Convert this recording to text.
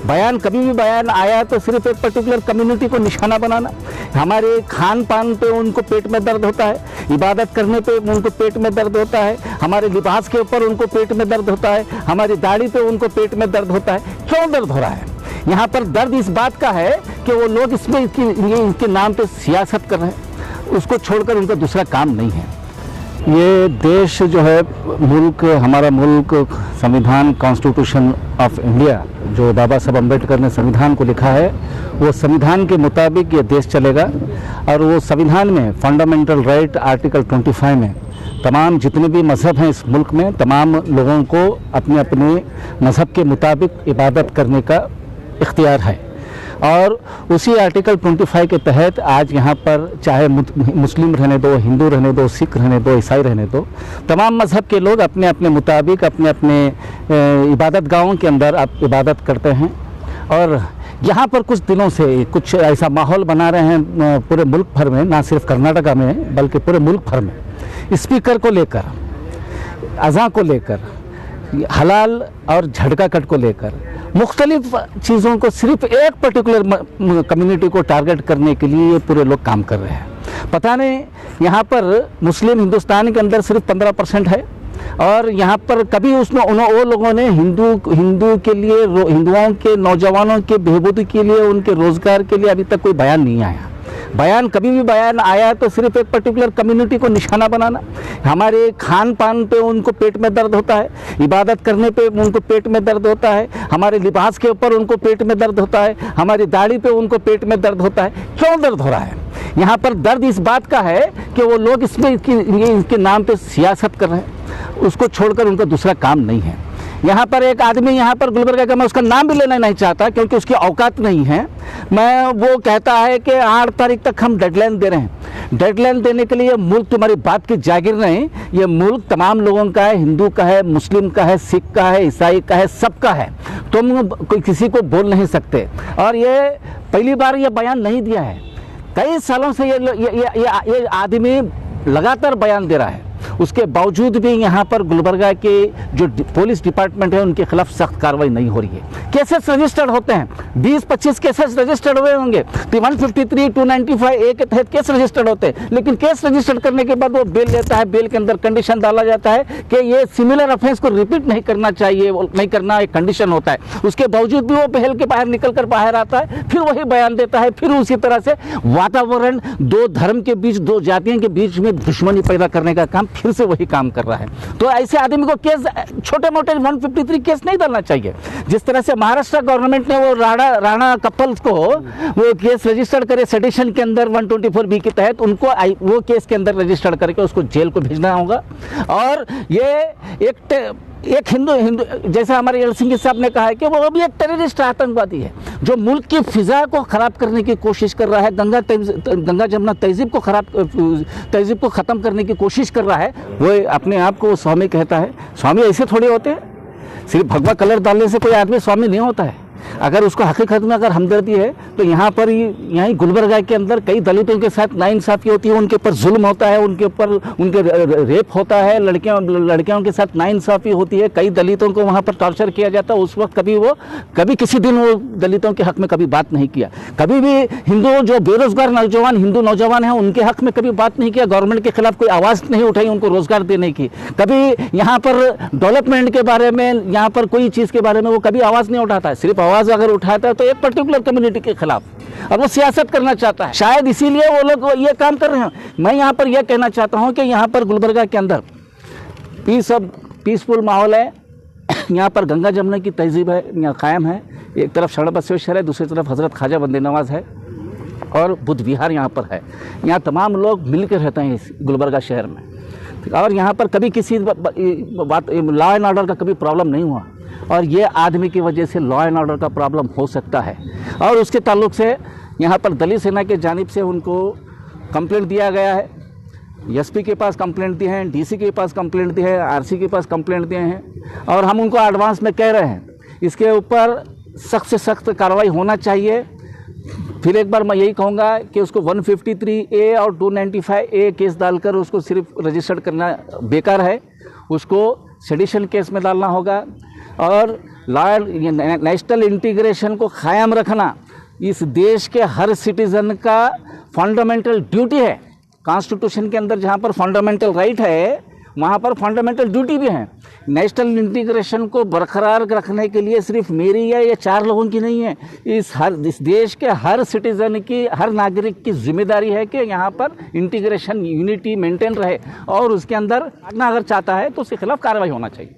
बयान कभी भी बयान आया तो सिर्फ एक पर्टिकुलर कम्युनिटी को निशाना बनाना। हमारे खान पान पे उनको पेट में दर्द होता है, इबादत करने पे उनको पेट में दर्द होता है, हमारे लिबास के ऊपर उनको पेट में दर्द होता है, हमारी दाढ़ी पे उनको पेट में दर्द होता है। क्यों दर्द हो रहा है? यहाँ पर दर्द इस बात का है कि वो लोग इसमें इनके नाम पे सियासत कर रहे हैं, उसको छोड़कर उनका दूसरा काम नहीं है। ये देश जो है, मुल्क, हमारा मुल्क, संविधान, कॉन्स्टिट्यूशन ऑफ इंडिया जो बाबा साहब अम्बेडकर ने संविधान को लिखा है, वो संविधान के मुताबिक ये देश चलेगा। और वो संविधान में फंडामेंटल राइट आर्टिकल 25 में तमाम जितने भी मज़हब हैं इस मुल्क में, तमाम लोगों को अपने अपने मज़हब के मुताबिक इबादत करने का इख्तियार है। और उसी आर्टिकल 25 के तहत आज यहाँ पर चाहे मुस्लिम रहने दो, हिंदू रहने दो, सिख रहने दो, ईसाई रहने दो, तमाम मज़हब के लोग अपने अपने मुताबिक अपने अपने इबादत गाहों के अंदर आप इबादत करते हैं। और यहाँ पर कुछ दिनों से कुछ ऐसा माहौल बना रहे हैं पूरे मुल्क भर में, ना सिर्फ कर्नाटका में बल्कि पूरे मुल्क भर में, स्पीकर को लेकर, अज़ां को लेकर, हलाल और झटका कट को लेकर, मुख्तलिफ चीज़ों को सिर्फ एक पर्टिकुलर कम्युनिटी को टारगेट करने के लिए ये पूरे लोग काम कर रहे हैं। पता नहीं यहाँ पर मुस्लिम हिंदुस्तान के अंदर सिर्फ 15% है, और यहाँ पर कभी उसमें वो लोगों ने हिंदू के लिए, हिंदुओं के नौजवानों के बेहबूदी के लिए, उनके रोज़गार के लिए अभी तक कोई बयान नहीं आया। बयान कभी भी बयान आया तो सिर्फ एक पर्टिकुलर कम्युनिटी को निशाना बनाना। हमारे खान पान पे उनको पेट में दर्द होता है, इबादत करने पे उनको पेट में दर्द होता है, हमारे लिबास के ऊपर उनको पेट में दर्द होता है, हमारी दाढ़ी पे उनको पेट में दर्द होता है। क्यों दर्द हो रहा है? यहाँ पर दर्द इस बात का है कि वो लोग इसमें इनके नाम पे सियासत कर रहे हैं, उसको छोड़कर उनका दूसरा काम नहीं है। यहाँ पर एक आदमी यहाँ पर गुलबर्गा का, मैं उसका नाम भी लेना नहीं चाहता क्योंकि उसकी औकात नहीं है, मैं वो कहता है कि 8 तारीख तक हम डेडलाइन दे रहे हैं। डेडलाइन देने के लिए मुल्क तुम्हारी बात की जागीर नहीं, ये मुल्क तमाम लोगों का है, हिंदू का है, मुस्लिम का है, सिख का है, ईसाई का है, सबका है। तुम कोई किसी को बोल नहीं सकते। और ये पहली बार ये बयान नहीं दिया है, कई सालों से ये आदमी लगातार बयान दे रहा है। उसके बावजूद भी यहाँ पर गुलबर्गा के जो पुलिस डिपार्टमेंट है उनके खिलाफ सख्त कार्रवाई नहीं हो रही है। केसेस रजिस्टर्ड होते हैं, 20-25 केसेस रजिस्टर्ड हुए होंगे, 153, 295 ए के तहत केस रजिस्टर्ड होते हैं, लेकिन केस रजिस्टर्ड करने के बाद वो बेल लेता है। बेल के अंदर कंडीशन डाला जाता है कि ये सिमिलर ऑफेंस को रिपीट नहीं करना चाहिए, नहीं करना एक कंडीशन होता है। उसके बावजूद भी वो बेल के बाहर निकल कर बाहर आता है, फिर वही बयान देता है, फिर उसी तरह से वातावरण, दो धर्म के बीच, दो जातियों के बीच में दुश्मनी पैदा करने का काम फिर से वही काम कर रहा है। तो ऐसे आदमी को केस, छोटे मोटे 153 केस नहीं डालना चाहिए। जिस तरह से महाराष्ट्र गवर्नमेंट ने वो राणा कपल्स को वो केस रजिस्टर्ड करे सेडिशन के अंदर 124B के तहत, उनको वो केस के अंदर रजिस्टर्ड करके उसको जेल को भेजना होगा। और ये एक हिंदू जैसा हमारे एलसिंगी साहब ने कहा है कि वो भी एक टेररिस्ट आतंकवादी है जो मुल्क की फिजा को ख़राब करने की कोशिश कर रहा है, गंगा जमुना तहजीब को ख़त्म करने की कोशिश कर रहा है। वो अपने आप को स्वामी कहता है। स्वामी ऐसे थोड़े होते हैं, सिर्फ भगवा कलर डालने से कोई आदमी स्वामी नहीं होता है। अगर उसको हकीकत में अगर हमदर्दी है तो यहाँ पर यहीं गुलबर्गा के अंदर कई दलितों के साथ नाइंसाफ़ी होती है, उनके ऊपर जुल्म होता है, उनके ऊपर उनके रेप होता है, लड़कियों के साथ नाइंसाफ़ी होती है, कई दलितों को वहाँ पर टॉर्चर किया जाता है। उस वक्त कभी किसी दिन वो दलितों के हक़ में कभी बात नहीं किया। कभी भी हिंदू जो बेरोज़गार नौजवान, हिंदू नौजवान हैं, उनके हक़ में कभी बात नहीं किया। गवर्नमेंट के खिलाफ कोई आवाज़ नहीं उठाई उनको रोज़गार देने की। कभी यहाँ पर डेवलपमेंट के बारे में, यहाँ पर कोई चीज़ के बारे में वो कभी आवाज़ नहीं उठाता है। सिर्फ आवाज़ अगर उठाता है तो एक पर्टिकुलर कम्युनिटी के खिलाफ, और वो सियासत करना चाहता है। शायद इसीलिए वो लोग ये काम कर रहे हैं। मैं यहाँ पर यह कहना चाहता हूँ कि यहाँ पर गुलबर्गा के अंदर पीसफुल माहौल है। यहाँ पर गंगा जमुना की तहजीब है, यहाँ कायम है। एक तरफ शरण बसवेश्वर है, दूसरी तरफ हज़रत ख्वाजा बंदे नवाज है, और बुद्ध विहार यहाँ पर है। यहाँ तमाम लोग मिलकर रहते हैं इस गुलबर्गा शहर में। और यहाँ पर कभी किसी बात लॉ एंड ऑर्डर का कभी प्रॉब्लम नहीं हुआ, और ये आदमी की वजह से लॉ एंड ऑर्डर का प्रॉब्लम हो सकता है। और उसके ताल्लुक से यहाँ पर दलित सेना के जानिब से उनको कंप्लेंट दिया गया है। एसपी के पास कंप्लेंट दिए हैं, डीसी के पास कंप्लेंट दिए हैं, आरसी के पास कंप्लेंट दिए हैं, और हम उनको एडवांस में कह रहे हैं इसके ऊपर सख्त से सख्त कार्रवाई होना चाहिए। फिर एक बार मैं यही कहूँगा कि उसको 153A और 295A केस डालकर उसको सिर्फ रजिस्टर्ड करना बेकार है, उसको सेडिशन केस में डालना होगा। और नेशनल इंटीग्रेशन को कायम रखना इस देश के हर सिटीज़न का फंडामेंटल ड्यूटी है। कॉन्स्टिट्यूशन के अंदर जहाँ पर फंडामेंटल राइट है वहाँ पर फंडामेंटल ड्यूटी भी है। नेशनल इंटीग्रेशन को बरकरार रखने के लिए सिर्फ मेरी या ये 4 लोगों की नहीं है, इस देश के हर सिटीज़न की, हर नागरिक की जिम्मेदारी है कि यहाँ पर इंटीग्रेशन यूनिटी मेंटेन रहे और उसके अंदर अगर चाहता है तो उसके खिलाफ कार्रवाई होना चाहिए।